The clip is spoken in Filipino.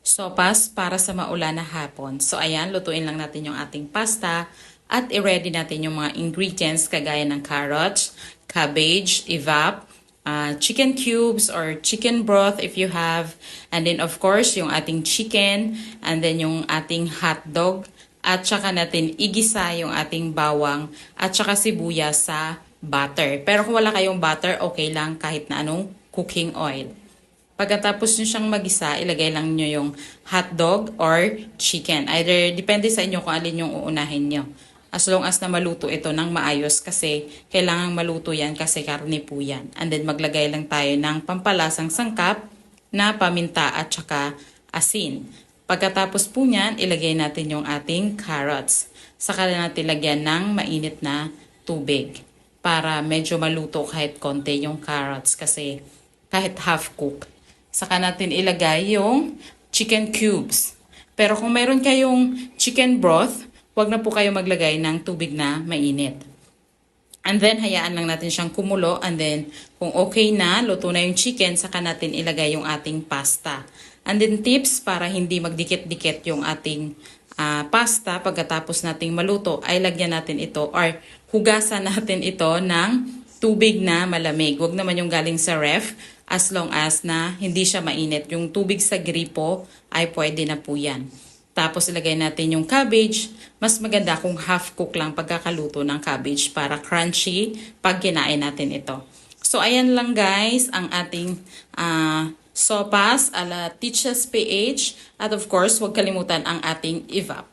sopas para sa maulan na hapon. So ayan, lutuin lang natin yung ating pasta at i-ready natin yung mga ingredients kagaya ng carrots, cabbage, evap, chicken cubes or chicken broth if you have, and then of course yung ating chicken, and then yung ating hot dog, at saka natin igisa yung ating bawang at saka sibuyas sa butter. Pero kung wala kayong butter, okay lang kahit na anong cooking oil. Pagkatapos nyo siyang magisa, ilagay lang nyo yung hotdog or chicken. Either, depende sa inyo kung alin yung uunahin nyo. As long as na maluto ito ng maayos kasi kailangang maluto yan kasi karne po yan. And then maglagay lang tayo ng pampalasang sangkap na paminta at saka asin. Pagkatapos po niyan, ilagay natin yung ating carrots. Saka natin lagyan ng mainit na tubig para medyo maluto kahit konti yung carrots kasi kahit half cook. Saka natin ilagay yung chicken cubes. Pero kung meron kayong chicken broth, huwag na po kayo maglagay ng tubig na mainit. And then, hayaan lang natin siyang kumulo. And then, kung okay na, luto na yung chicken, saka natin ilagay yung ating pasta. And then, tips para hindi magdikit-dikit yung ating pasta pagkatapos nating maluto, ay lagyan natin ito or hugasan natin ito ng tubig na malamig. Huwag naman yung galing sa ref as long as na hindi siya mainit. Yung tubig sa gripo ay pwede na po yan. Tapos ilagay natin yung cabbage. Mas maganda kung half cook lang pagkakaluto ng cabbage para crunchy pag kinain natin ito. So ayan lang guys ang ating sopas ala Teacher's PH. At of course, huwag kalimutan ang ating evap.